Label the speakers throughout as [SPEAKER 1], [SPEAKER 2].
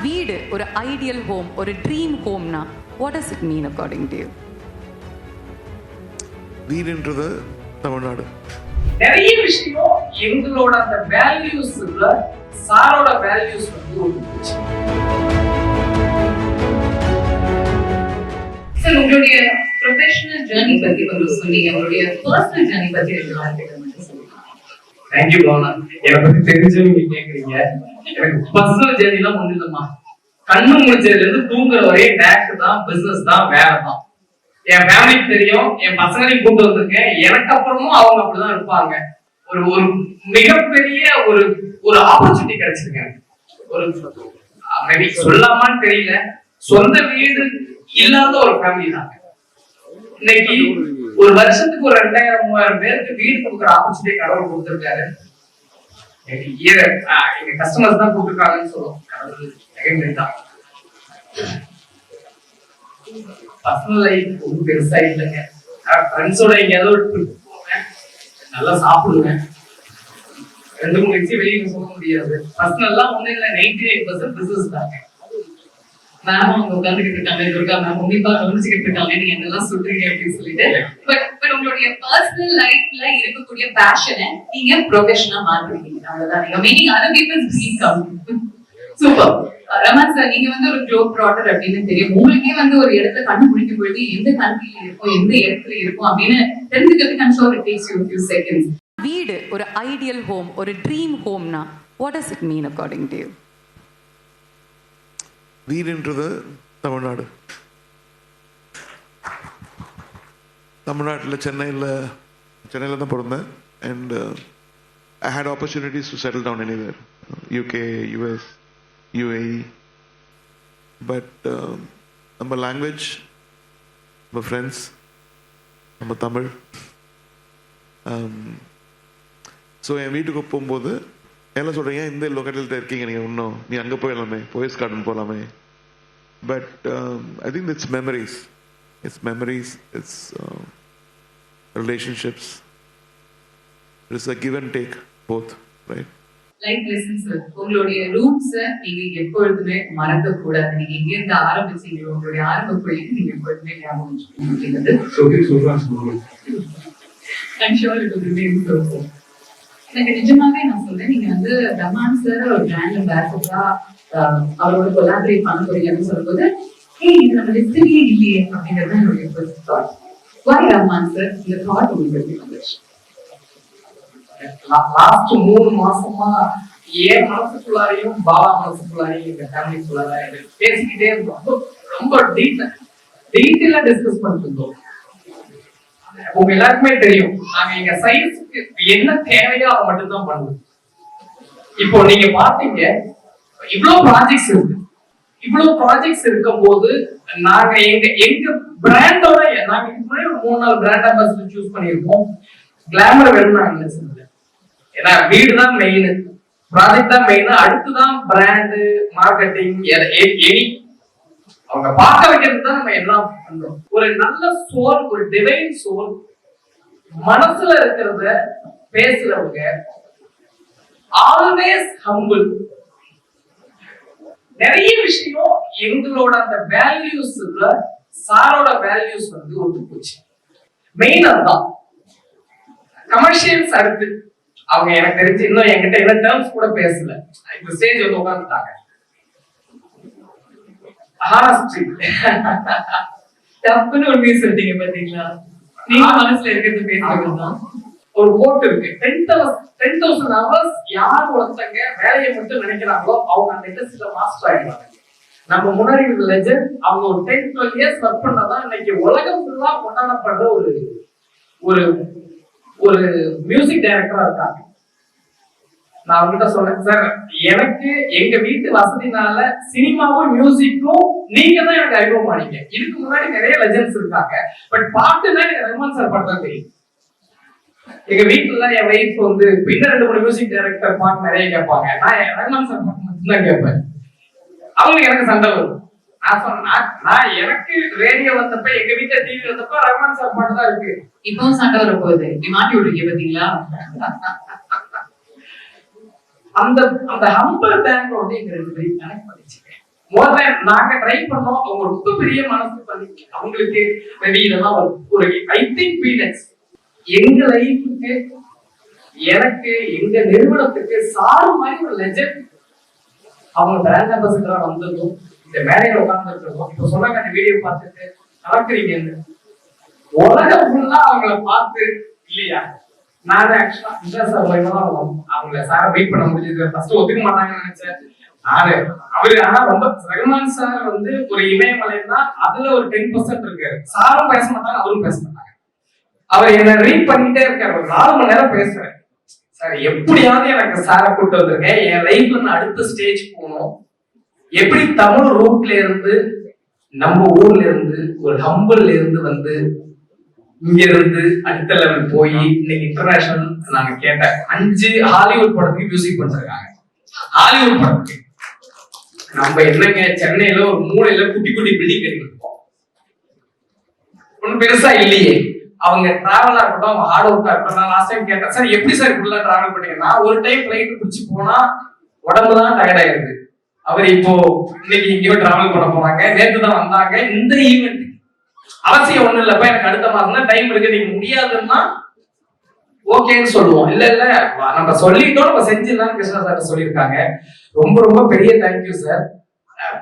[SPEAKER 1] வீடு ஒரு ideal home, ஒரு ட்ரீம் ஹோம்னா what does it mean according to you?
[SPEAKER 2] வீடுன்றது தமிழ்நாடு.
[SPEAKER 3] நிறைய விஷயம் எங்களோட அந்த வேல்யூஸ்ல சாரோட வேல்யூஸ் வந்து ஒதுக்குச்சு.
[SPEAKER 4] சார், உங்களுடைய ப்ரொஃபஷனல் ஜர்னி பத்தி கொஞ்சம் சொன்னீங்க, உங்களுடைய பர்சனல் ஜர்னி பத்தி
[SPEAKER 3] தேங்க்யூ பாவனா. என்னை பத்தி தெரிஞ்சவங்க நீங்க கேக்குறீங்க. எனக்கு பர்சனல் ஜர்னிலாம் ஒண்ணு இல்லம்மா. கண்ணு முடிச்சதுல இருந்து தூங்குற வரையே டேக் தான், பிசினஸ் தான், வேலை தான். என் ஃபேமிலிக்கு தெரியும், என் பசங்களையும் கூட்டு வந்திருக்கேன். எனக்கு அப்புறமும் அவங்க அப்படிதான் இருப்பாங்க. ஒரு ஒரு மிகப்பெரிய ஒரு ஒரு ஆப்பர்ச்சுனிட்டி கிடைச்சிருக்கு. ஒரு மேபி சொல்லாமான்னு தெரியல, சொந்த வீடு இல்லாத ஒரு ஃபேமிலி தாங்க. இன்னைக்கு ஒரு வருஷத்துக்கு ஒரு 2000-3000 பேருக்கு வீடு கொடுக்குற ஆப்பர்ச்சுனிட்டி கடவுள் கொடுத்திருக்காரு. எங்க கஸ்டமர்ஸ் தான் கொடுத்துருக்காங்கன்னு சொல்லுவோம். கடவுள் தான். பர்சனல் லைஃப் ரொம்ப பெருசா இல்லைங்க. ஃப்ரெண்ட்ஸோட எங்கேயாவது ஒரு ட்ரிப் போவேன், நல்லா சாப்பிடுவேன். 2-3 விஷயம் வெளியே போக முடியாது. பர்சனல்லாம் ஒண்ணும் இல்லை, 98% பிசினஸ் தாங்க.
[SPEAKER 4] மேம் அவங்க உட்காந்துக்கிட்டு இருக்காங்க, துர்கா மேம் உன்னிப்பா கவனிச்சுக்கிட்டு இருக்காங்க, நீங்க என்னெல்லாம் சொல்றீங்க அப்படின்னு சொல்லிட்டு. பட் உங்களுடைய பர்சனல் லைஃப்ல இருக்கக்கூடிய பேஷனை நீங்க ப்ரொஃபஷனா மாத்திருக்கீங்க. அவ்வளவுதான். நீங்க meaning other peoples dream come. Super. Raman sir, நீங்க வந்து ஒரு க்ளோப் ட்ராட்டர் அப்படின்னு தெரியும். உங்களுக்கே வந்து ஒரு இடத்துல கண்டுபிடிக்கும் பொழுது எந்த கண்ட்ரில இருக்கும், எந்த இடத்துல இருக்கும் அப்படின்னு தெரிஞ்சுக்கிறதுக்கு I'm sure it takes you a few seconds.
[SPEAKER 1] வீடு ஒரு ஐடியல் ஹோம், ஒரு ட்ரீம் ஹோம்னா what does it mean according to you?
[SPEAKER 2] வீடுன்றது தமிழ்நாடு. தமிழ்நாட்டில் சென்னையில் தான் பிறந்தேன். And I had opportunities to settle down anywhere, UK, US, UAE. But நம்ம லாங்குவேஜ், நம்ம ஃப்ரெண்ட்ஸ், நம்ம தமிழ். ஸோ என் வீட்டுக்கு போகும்போது என்ன சொல்கிறீங்க, இந்த லொக்கேட்டல்கிட்ட இருக்கீங்க நீங்கள், இன்னும் நீ அங்கே போயிடலாமே, போயஸ் கார்டன் போகலாமே. But I think it's memories, it's relationships, it's a give and take both, right?
[SPEAKER 4] Life lessons. உங்களுடைய ரூட்ஸ் நீங்க எப்பொழுதுமே மறக்க கூடாது. நீங்க எங்க இருந்து ஆரம்பிச்சீங்களோ உங்களுடைய ஆரம்ப புள்ளிக்கு நீங்க எப்பொழுதுமே ஞாபகம் வச்சுக்கணும் அப்படிங்கிறது. I'm sure it will remain so. எனக்கு நிஜமாவே நான் சொல்றேன், நீங்க வந்து ரஹ்மான் சார் ஒரு பிராண்ட் அம்பாசிடரா அவரோட கொலாபரேட் பண்ண போறீங்கன்னு சொல்லும்போது இது நம்ம லிஸ்ட்லயே இல்லையே அப்படிங்கிறது என்னுடைய first thought. Why Rahman sir? இந்த தாட் உங்களுக்கு எப்படி வந்துச்சு?
[SPEAKER 3] லாஸ்ட் 3 மாசமா என் மனசுக்குள்ளாரையும் பாபா மனசுக்குள்ளாரையும் எங்க ஃபேமிலிக்குள்ளாரையும் பேசிக்கிட்டே இருந்தோம். ரொம்ப டீட்டெயிலா டிஸ்கஸ் பண்ணிட்டு இருந்தோம். உங்க எல்லாருக்குமே தெரியும், நாங்க எங்க சைஸ்க்கு என்ன தேவையோ அதை மட்டும் தான் பண்ணுவோம். இப்போ நீங்க பாத்தீங்க, இவ்வளவு ப்ராஜெக்ட்ஸ் இருக்கும் போது நாங்க எங்க பிராண்டோட நாங்க இதுக்கு முன்னாடி ஒரு 3-4 பிராண்ட் அம்பாசிடர் சூஸ் பண்ணிருக்கோம். கிளாமர் வேணும் நாங்க நினைச்சது. ஏன்னா வீடு தான் மெயின், ப்ராஜெக்ட் தான் மெயின், அடுத்துதான் பிராண்டு, மார்க்கெட்டிங், எனி அவங்க பார்க்க வைக்கிறது தான் நம்ம எல்லாம் பண்றோம். ஒரு நல்ல சோல், ஒரு டிவைன் சோல், மனசுல இருக்கிறத பேசுறவங்க, ஆல்வேஸ் ஹம்பிள். நிறைய விஷயம் எங்களோட அந்த வேல்யூஸ்ல சாரோட வேல்யூஸ் வந்து ஒத்து போச்சு. மெயின் அதுதான். கமர்ஷியல்ஸ் அடுத்து. அவங்க எனக்கு தெரிஞ்சு இன்னும் என்கிட்ட என்ன டேர்ம்ஸ் கூட பேசல. இந்த ஸ்டேஜ் வந்து உட்காந்துட்டாங்க.
[SPEAKER 4] தப்புன்னு உண்மையை சொல்லிட்டீங்க பாத்தீங்களா? நீங்க மனசுல இருக்கிறது பேசுறதுதான்.
[SPEAKER 3] ஒரு கோட் இருக்கு, 10,000 hours யார் ஒருத்தங்க வேலையை மட்டும் நினைக்கிறாங்களோ அவங்க அந்த இண்டஸ்ட்ரியில மாஸ்டர் ஆயிடுவாங்க. நம்ம முன்னாடி லெஜெண்ட் அவங்க ஒரு 10-12 years ஒர்க் பண்ணதான் இன்னைக்கு உலகம் ஃபுல்லா கொண்டாடப்படுற ஒரு ஒரு மியூசிக் டைரக்டரா இருக்காங்க. நான் அவங்ககிட்ட சொன்னேன், சார் எனக்கு எங்க வீட்டு வசதினால சினிமாவும் மியூசிக்கும் நீங்க தான் எனக்கு அறிமுகமானீங்க. இதுக்கு முன்னாடி நிறைய லெஜெண்ட்ஸ் இருக்காங்க, பட் பாட்டுன்னா எனக்கு ரஹ்மான் சார் பாட்டு தான் தெரியும். எங்க வீட்டுல என் வைஃப் வந்து இன்னும் 2-3 மியூசிக் டைரக்டர் பாட்டு நிறைய கேட்பாங்க, நான் ரஹ்மான் சார் பாட்டு மட்டும் தான் கேட்பேன். அவங்களுக்கு எனக்கு சண்டை வரும். நான் சொன்னேன், நான் எனக்கு ரேடியோ வந்தப்ப எங்க வீட்டுல டிவி வந்தப்ப ரஹ்மான் சார் பாட்டு தான் இருக்கு.
[SPEAKER 4] இப்பவும் சண்டை வர போகுது, இப்படி மாட்டி விட்டுருக்கீங்க பாத்தீங்களா?
[SPEAKER 3] அந்த ஹம்பிள் பேக்ரவுண்ட் எங்க 2 பேரும் கனெக்ட் பண்ணிச்சுங்க. நாங்க ட்ரை பண்ணோம். அவங்க ரொம்ப பெரிய மனசு பண்ணி அவங்களுக்கு மேபி இதெல்லாம் ஒரு ஐ திங்க் பீனட்ஸ். எங்க லைஃபுக்கு, எனக்கு, எங்க நிறுவனத்துக்கு சாரு மாதிரி ஒரு லெஜெண்ட் அவங்க பிராண்ட் அம்பாசிடரா வந்ததும், இந்த மேடையில உட்கார்ந்து இருக்கிறதும், இப்ப சொன்னாங்க அந்த வீடியோ பார்த்துட்டு நடக்கிறீங்க உலகம் ஃபுல்லா அவங்கள பார்த்து இல்லையா. நான் ஆக்சுவலா இந்த சார் அவங்கள சார வெயிட் பண்ண முடிஞ்சது. ஃபர்ஸ்ட் ஒத்துக்க மாட்டாங்கன்னு நினைச்சேன் நானு. அவரு ஆனா ரொம்ப ரகுமான் சார் வந்து ஒரு இமயமலைன்னா அதுல ஒரு 10% இருக்காரு. சாரும் பேச மாட்டாங்க, அவரும் பேச மாட்டாங்க. அவர் என்ன ரீட் பண்ணிட்டே இருக்காரு. ஒரு 4 மணி நேரம் பேசுறேன். சார் எப்படியாவது எனக்கு சாரை கூட்டு வந்திருக்கேன், என் லைஃப்ல நான் அடுத்த ஸ்டேஜ் போகணும். எப்படி தமிழ் ரூட்ல இருந்து நம்ம ஊர்ல இருந்து ஒரு ஹம்பிள்ல இருந்து வந்து இங்க இருந்து அடுத்த லெவல் போய் இன்னைக்கு இன்டர்நேஷனல். நாங்க கேட்டேன் 5 ஹாலிவுட் படத்துக்கு மியூசிக் பண்ணிருக்காங்க. ஹாலிவுட் படத்துக்கு நம்ம என்னங்க சென்னையில ஒரு மூலையில குட்டி குட்டி பில்டிங் கட்டிருக்கோம், ஒன்னும் பெருசா இல்லையே. அவங்க டிராவலா இருக்கட்டும், அவங்க ஹார்ட் ஒர்க்கா இருக்கட்டும். நான் லாஸ்ட் டைம் கேட்டேன், சார் எப்படி சார் இப்படிலாம் டிராவல் பண்ணீங்கன்னா, ஒரு டைம் பிளைட் பிடிச்சி போனா உடம்புதான் டயர்ட் ஆயிருது. அவர் இப்போ இன்னைக்கு எங்கேயோ டிராவல் பண்ண போறாங்க, நேற்று தான் வந்தாங்க. இந்த ஈவெண்ட் அவசியம் ஒண்ணு இல்லப்பா, எனக்கு அடுத்த மாசம் தான் டைம் இருக்கு, நீங்க முடியாதுன்னா ஓகேன்னு சொல்லுவோம். இல்ல இல்ல நம்ம சொல்லிட்டோம், நம்ம செஞ்சிடலாம் கிருஷ்ணா சார் சொல்லியிருக்காங்க. ரொம்ப ரொம்ப பெரிய தேங்க்யூ சார்.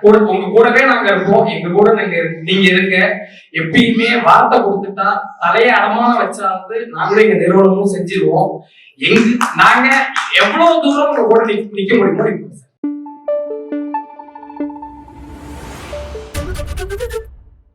[SPEAKER 3] உங்க கூடவே நாங்க இருப்போம், எங்க கூட நீங்க இருங்க. எப்பயுமே வார்த்தை கொடுத்துட்டா தலையை அடமான வச்சாவது நாங்களே எங்க நிறுவனமும் செஞ்சிருவோம். நாங்க எவ்வளவு தூரம் உங்க கூட நிக்க முடியுமோ நிற்போம் சார்.